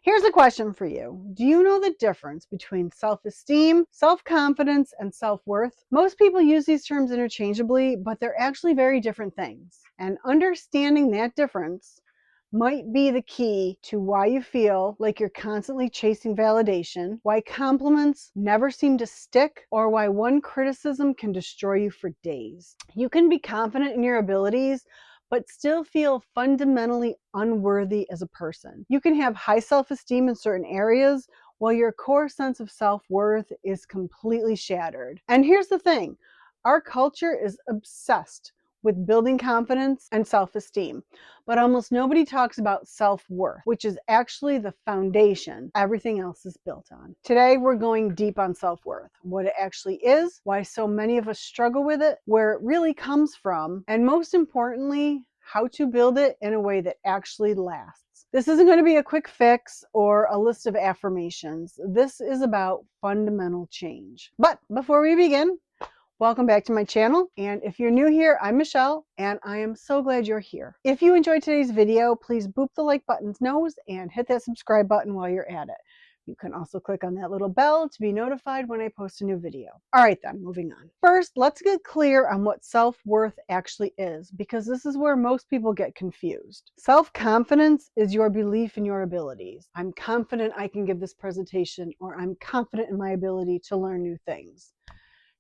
Here's a question for you. Do you know the difference between self-esteem, self-confidence, and self-worth? Most people use these terms interchangeably, but they're actually very different things. And understanding that difference might be the key to why you feel like you're constantly chasing validation, why compliments never seem to stick, or why one criticism can destroy you for days. You can be confident in your abilities, but still feel fundamentally unworthy as a person. You can have high self-esteem in certain areas, while your core sense of self-worth is completely shattered. And here's the thing, our culture is obsessed with building confidence and self-esteem, but almost nobody talks about self-worth, which is actually the foundation everything else is built on. Today, we're going deep on self-worth, what it actually is, why so many of us struggle with it, where it really comes from, and most importantly, how to build it in a way that actually lasts. This isn't going to be a quick fix or a list of affirmations. This is about fundamental change. But before we begin, welcome back to my channel, and if you're new here, I'm Michelle, and I am so glad you're here. If you enjoyed today's video, please boop the like button's nose and hit that subscribe button while you're at it. You can also click on that little bell to be notified when I post a new video. All right then, moving on. First, let's get clear on what self-worth actually is, because this is where most people get confused. Self-confidence is your belief in your abilities. I'm confident I can give this presentation, or I'm confident in my ability to learn new things.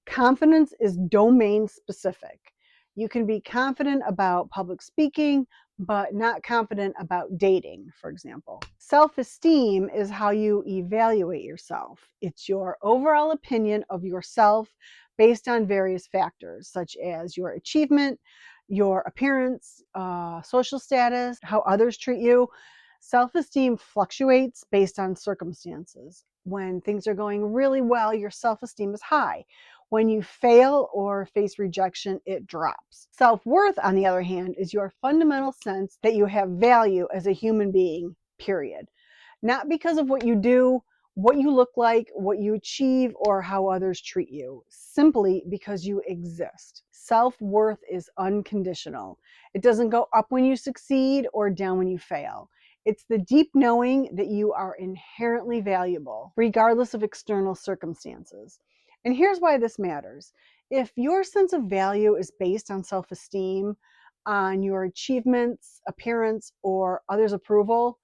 Confidence is domain specific. You can be confident about public speaking, but not confident about dating, for example. Self-esteem is how you evaluate yourself. It's your overall opinion of yourself based on various factors, such as your achievement, your appearance, social status, how others treat you. Self-esteem fluctuates based on circumstances. When things are going really well, your self-esteem is high. When you fail or face rejection, it drops. Self-worth, on the other hand, is your fundamental sense that you have value as a human being, period. Not because of what you do, what you look like, what you achieve, or how others treat you, simply because you exist. Self-worth is unconditional. It doesn't go up when you succeed or down when you fail. It's the deep knowing that you are inherently valuable, regardless of external circumstances. And here's why this matters. If your sense of value is based on self-esteem, on your achievements, appearance, or others' approval,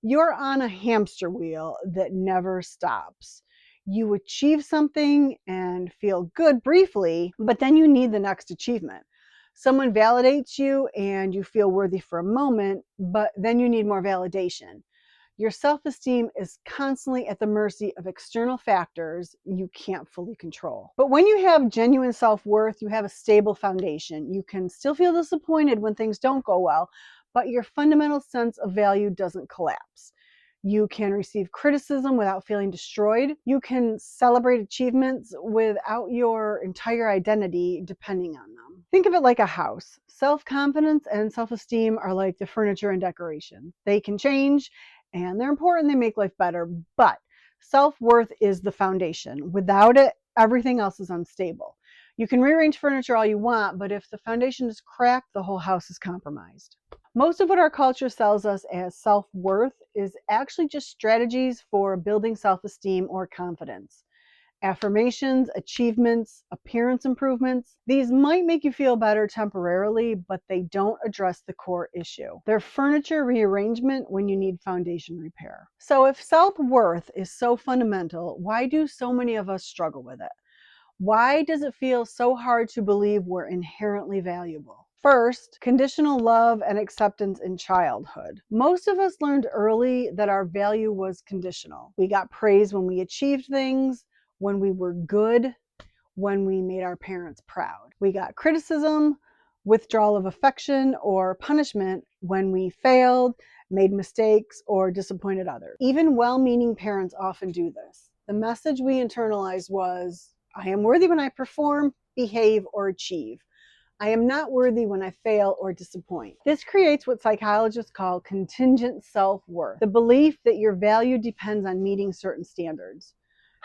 you're on a hamster wheel that never stops. You achieve something and feel good briefly, but then you need the next achievement. Someone validates you and you feel worthy for a moment, but then you need more validation. Your self-esteem is constantly at the mercy of external factors you can't fully control. But when you have genuine self-worth, you have a stable foundation. You can still feel disappointed when things don't go well, but your fundamental sense of value doesn't collapse. You can receive criticism without feeling destroyed. You can celebrate achievements without your entire identity depending on them. Think of it like a house. Self-confidence and self-esteem are like the furniture and decoration. They can change, and they're important, they make life better, but self-worth is the foundation. Without it, everything else is unstable. You can rearrange furniture all you want, but if the foundation is cracked, the whole house is compromised. Most of what our culture sells us as self-worth is actually just strategies for building self-esteem or confidence. Affirmations, achievements, appearance improvements, these might make you feel better temporarily, but they don't address the core issue. They're furniture rearrangement when you need foundation repair. So if self-worth is so fundamental, why do so many of us struggle with it? Why does it feel so hard to believe we're inherently valuable? First, conditional love and acceptance in childhood. Most of us learned early that our value was conditional. We got praise when we achieved things, when we were good, when we made our parents proud. We got criticism, withdrawal of affection, or punishment when we failed, made mistakes, or disappointed others. Even well-meaning parents often do this. The message we internalized was, I am worthy when I perform, behave, or achieve. I am not worthy when I fail or disappoint. This creates what psychologists call contingent self-worth, the belief that your value depends on meeting certain standards.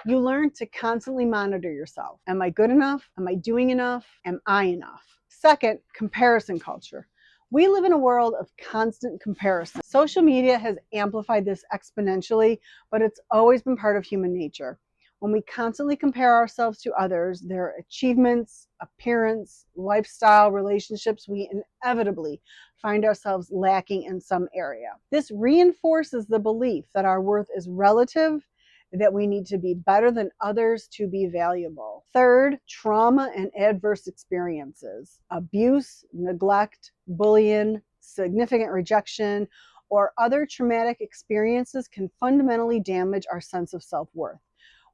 You learn to constantly monitor yourself. Am I good enough? Am I doing enough? Am I enough? Second, comparison culture. We live in a world of constant comparison. Social media has amplified this exponentially, but it's always been part of human nature. When we constantly compare ourselves to others, their achievements, appearance, lifestyle, relationships, we inevitably find ourselves lacking in some area. This reinforces the belief that our worth is relative, that we need to be better than others to be valuable. Third, trauma and adverse experiences. Abuse, neglect, bullying, significant rejection, or other traumatic experiences can fundamentally damage our sense of self-worth.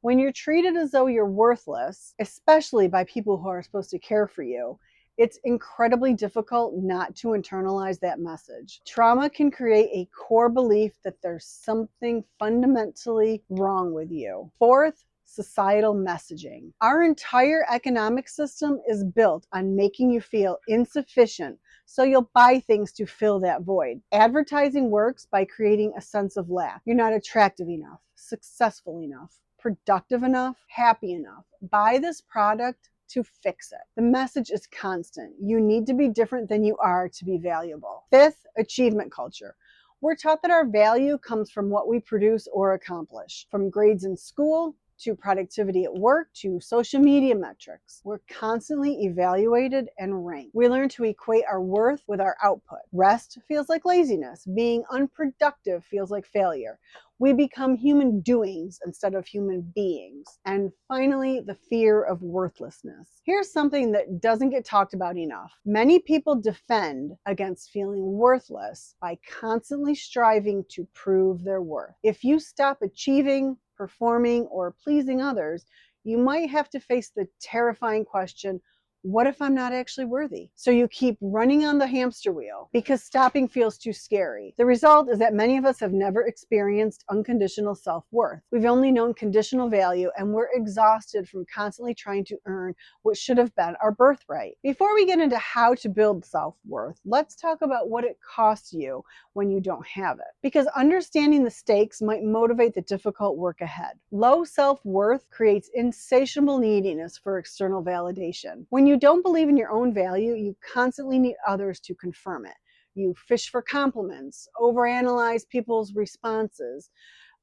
When you're treated as though you're worthless, especially by people who are supposed to care for you, it's incredibly difficult not to internalize that message. Trauma can create a core belief that there's something fundamentally wrong with you. Fourth, societal messaging. Our entire economic system is built on making you feel insufficient, so you'll buy things to fill that void. Advertising works by creating a sense of lack. You're not attractive enough, successful enough, productive enough, happy enough. Buy this product to fix it. The message is constant. You need to be different than you are to be valuable. Fifth, achievement culture. We're taught that our value comes from what we produce or accomplish, from grades in school to productivity at work to social media metrics. We're constantly evaluated and ranked. We learn to equate our worth with our output. Rest feels like laziness. Being unproductive feels like failure. We become human doings instead of human beings. And finally, the fear of worthlessness. Here's something that doesn't get talked about enough. Many people defend against feeling worthless by constantly striving to prove their worth. If you stop achieving, performing, or pleasing others, you might have to face the terrifying question, what if I'm not actually worthy? So you keep running on the hamster wheel because stopping feels too scary. The result is that many of us have never experienced unconditional self-worth. We've only known conditional value, and we're exhausted from constantly trying to earn what should have been our birthright. Before we get into how to build self-worth, let's talk about what it costs you when you don't have it. Because understanding the stakes might motivate the difficult work ahead. Low self-worth creates insatiable neediness for external validation. When you don't believe in your own value, you constantly need others to confirm it. You fish for compliments, overanalyze people's responses,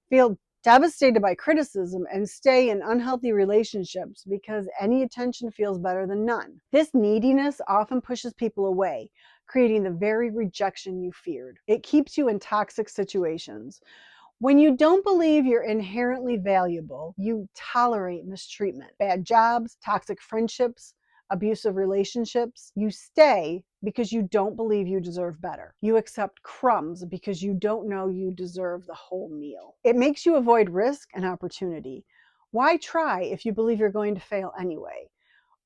feel devastated by criticism, and stay in unhealthy relationships because any attention feels better than none. This neediness often pushes people away, creating the very rejection you feared. It keeps you in toxic situations. When you don't believe you're inherently valuable, you tolerate mistreatment, bad jobs, toxic friendships, abusive relationships. You stay because you don't believe you deserve better. You accept crumbs because you don't know you deserve the whole meal. It makes you avoid risk and opportunity. Why try if you believe you're going to fail anyway?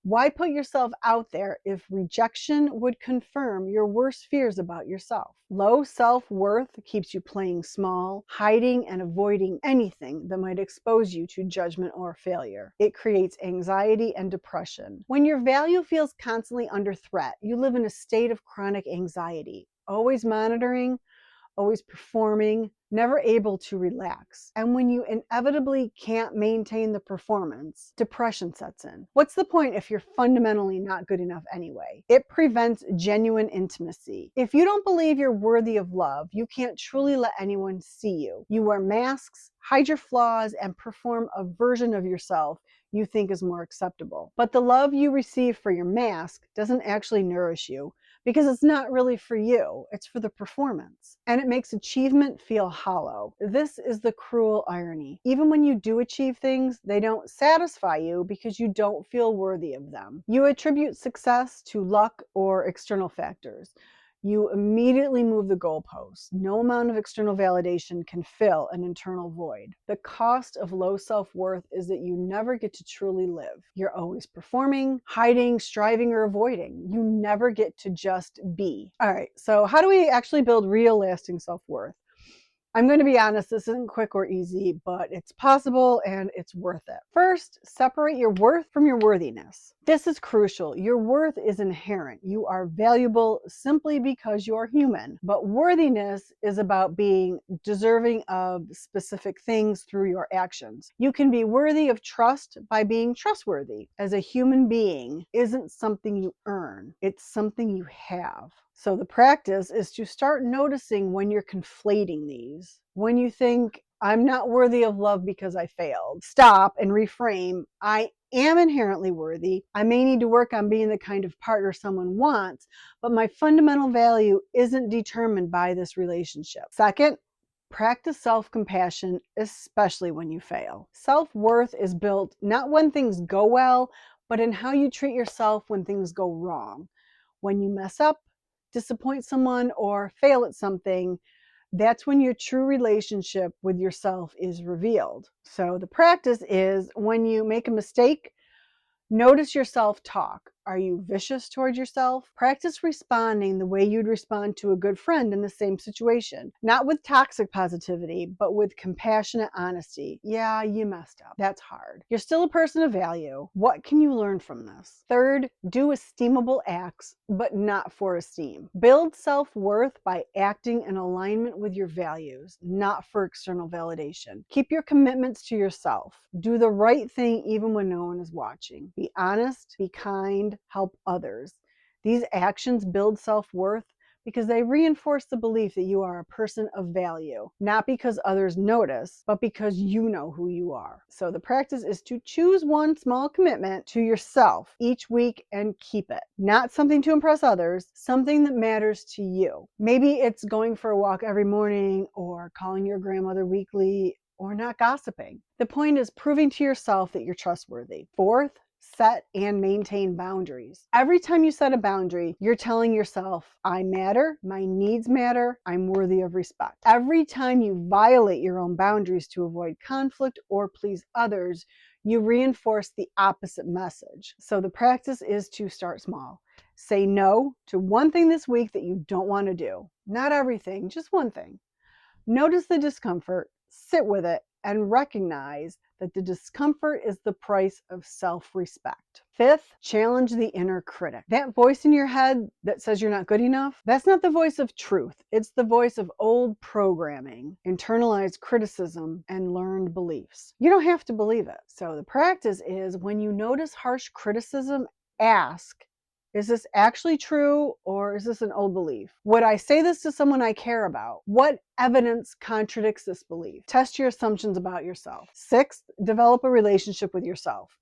Why put yourself out there if rejection would confirm your worst fears about yourself? Low self-worth keeps you playing small, hiding and avoiding anything that might expose you to judgment or failure. It creates anxiety and depression. When your value feels constantly under threat, you live in a state of chronic anxiety, always monitoring, always performing, never able to relax. And when you inevitably can't maintain the performance, depression sets in. What's the point if you're fundamentally not good enough anyway? It prevents genuine intimacy. If you don't believe you're worthy of love, you can't truly let anyone see you. You wear masks, hide your flaws, and perform a version of yourself you think is more acceptable. But the love you receive for your mask doesn't actually nourish you, because it's not really for you, it's for the performance. And it makes achievement feel hollow. This is the cruel irony. Even when you do achieve things, they don't satisfy you because you don't feel worthy of them. You attribute success to luck or external factors. You immediately move the goalposts. No amount of external validation can fill an internal void. The cost of low self-worth is that you never get to truly live. You're always performing, hiding, striving, or avoiding. You never get to just be. All right, so how do we actually build real lasting self-worth? I'm going to be honest, this isn't quick or easy, but it's possible and it's worth it. First, separate your worth from your worthiness. This is crucial. Your worth is inherent. You are valuable simply because you're human. But worthiness is about being deserving of specific things through your actions. You can be worthy of trust by being trustworthy. As a human being isn't something you earn, it's something you have. So the practice is to start noticing when you're conflating these. When you think, I'm not worthy of love because I failed, stop and reframe. I am inherently worthy. I may need to work on being the kind of partner someone wants, but my fundamental value isn't determined by this relationship. Second, practice self-compassion, especially when you fail. Self-worth is built not when things go well, but in how you treat yourself when things go wrong. When you mess up, disappoint someone, or fail at something, that's when your true relationship with yourself is revealed. So the practice is when you make a mistake, notice your self-talk. Are you vicious toward yourself? Practice responding the way you'd respond to a good friend in the same situation. Not with toxic positivity, but with compassionate honesty. Yeah, you messed up. That's hard. You're still a person of value. What can you learn from this? Third, do esteemable acts, but not for esteem. Build self-worth by acting in alignment with your values, not for external validation. Keep your commitments to yourself. Do the right thing even when no one is watching. Be honest, be kind, help others. These actions build self-worth because they reinforce the belief that you are a person of value, not because others notice, but because you know who you are. So the practice is to choose one small commitment to yourself each week and keep it. Not something to impress others, something that matters to you. Maybe it's going for a walk every morning, or calling your grandmother weekly, or not gossiping. The point is proving to yourself that you're trustworthy. Fourth, set and maintain boundaries. Every time you set a boundary, you're telling yourself, I matter, my needs matter, I'm worthy of respect. Every time you violate your own boundaries to avoid conflict or please others, you reinforce the opposite message. So the practice is to start small. Say no to one thing this week that you don't want to do. Not everything, just one thing. Notice the discomfort, sit with it, and recognize that the discomfort is the price of self-respect. Fifth, challenge the inner critic. That voice in your head that says you're not good enough, that's not the voice of truth. It's the voice of old programming, internalized criticism, and learned beliefs. You don't have to believe it. So the practice is when you notice harsh criticism, ask, is this actually true, or is this an old belief? Would I say this to someone I care about? What evidence contradicts this belief? Test your assumptions about yourself. Sixth, develop a relationship with yourself.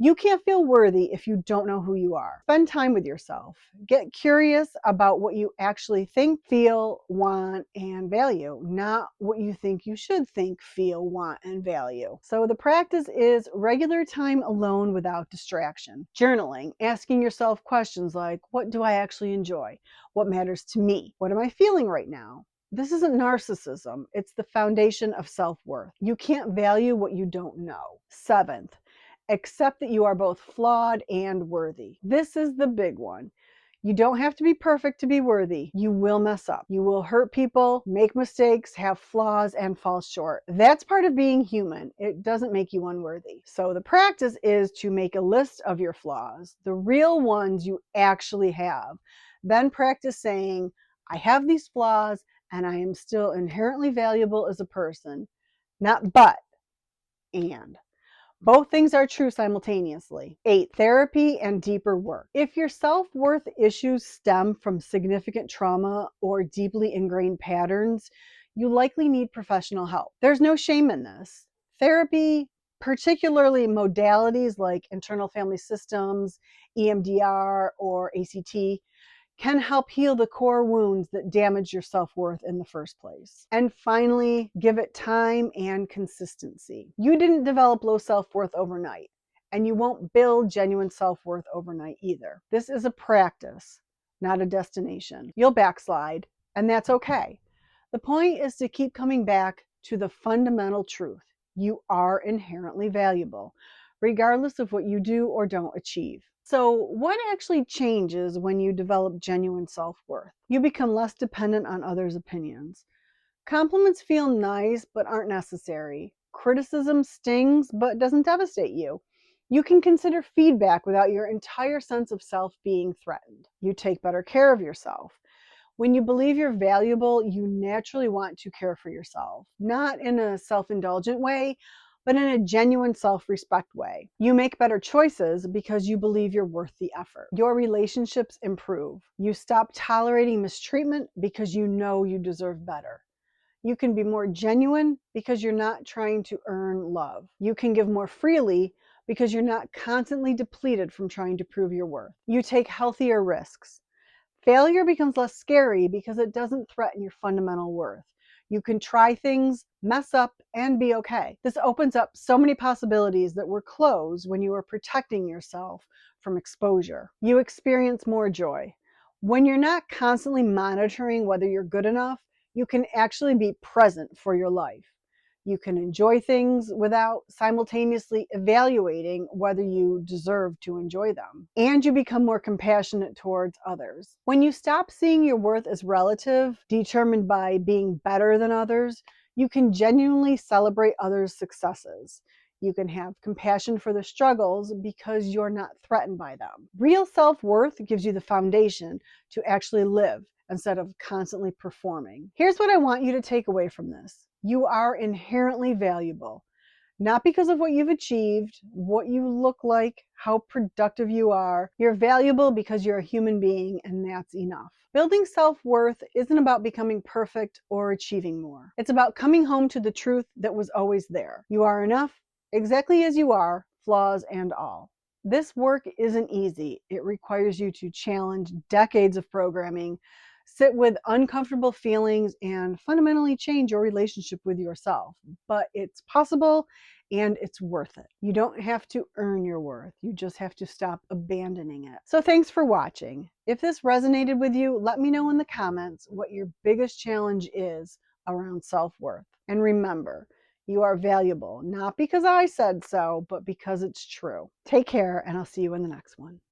You can't feel worthy if you don't know who you are. Spend time with yourself. Get curious about what you actually think, feel, want, and value, not what you think you should think, feel, want, and value. So the practice is regular time alone without distraction. Journaling, asking yourself questions like, what do I actually enjoy? What matters to me? What am I feeling right now? This isn't narcissism. It's the foundation of self-worth. You can't value what you don't know. Seventh, accept that you are both flawed and worthy. This is the big one. You don't have to be perfect to be worthy. You will mess up. You will hurt people, make mistakes, have flaws, and fall short. That's part of being human. It doesn't make you unworthy. So the practice is to make a list of your flaws, the real ones you actually have. Then practice saying, I have these flaws and I am still inherently valuable as a person. Not but, and. Both things are true simultaneously. 8, therapy and deeper work. If your self-worth issues stem from significant trauma or deeply ingrained patterns, you likely need professional help. There's no shame in this. Therapy, particularly modalities like internal family systems, EMDR, or ACT, can help heal the core wounds that damage your self-worth in the first place. And finally, give it time and consistency. You didn't develop low self-worth overnight, and you won't build genuine self-worth overnight either. This is a practice, not a destination. You'll backslide, and that's okay. The point is to keep coming back to the fundamental truth. You are inherently valuable, regardless of what you do or don't achieve. So what actually changes when you develop genuine self-worth? You become less dependent on others' opinions. Compliments feel nice but aren't necessary. Criticism stings but doesn't devastate you. You can consider feedback without your entire sense of self being threatened. You take better care of yourself. When you believe you're valuable, you naturally want to care for yourself. Not in a self-indulgent way, but in a genuine self-respect way. You make better choices because you believe you're worth the effort. Your relationships improve. You stop tolerating mistreatment because you know you deserve better. You can be more genuine because you're not trying to earn love. You can give more freely because you're not constantly depleted from trying to prove your worth. You take healthier risks. Failure becomes less scary because it doesn't threaten your fundamental worth. You can try things, mess up, and be okay. This opens up so many possibilities that were closed when you were protecting yourself from exposure. You experience more joy. When you're not constantly monitoring whether you're good enough, you can actually be present for your life. You can enjoy things without simultaneously evaluating whether you deserve to enjoy them. And you become more compassionate towards others. When you stop seeing your worth as relative, determined by being better than others, you can genuinely celebrate others' successes. You can have compassion for their struggles because you're not threatened by them. Real self-worth gives you the foundation to actually live instead of constantly performing. Here's what I want you to take away from this. You are inherently valuable, not because of what you've achieved, what you look like, how productive you are. You're valuable because you're a human being, and that's enough. Building self-worth isn't about becoming perfect or achieving more. It's about coming home to the truth that was always there. You are enough exactly as you are, flaws and all. This work isn't easy. It requires you to challenge decades of programming, sit with uncomfortable feelings, and fundamentally change your relationship with yourself. But it's possible and it's worth it. You don't have to earn your worth. You just have to stop abandoning it. So thanks for watching. If this resonated with you, let me know in the comments what your biggest challenge is around self-worth. And remember, you are valuable, not because I said so, but because it's true. Take care, and I'll see you in the next one.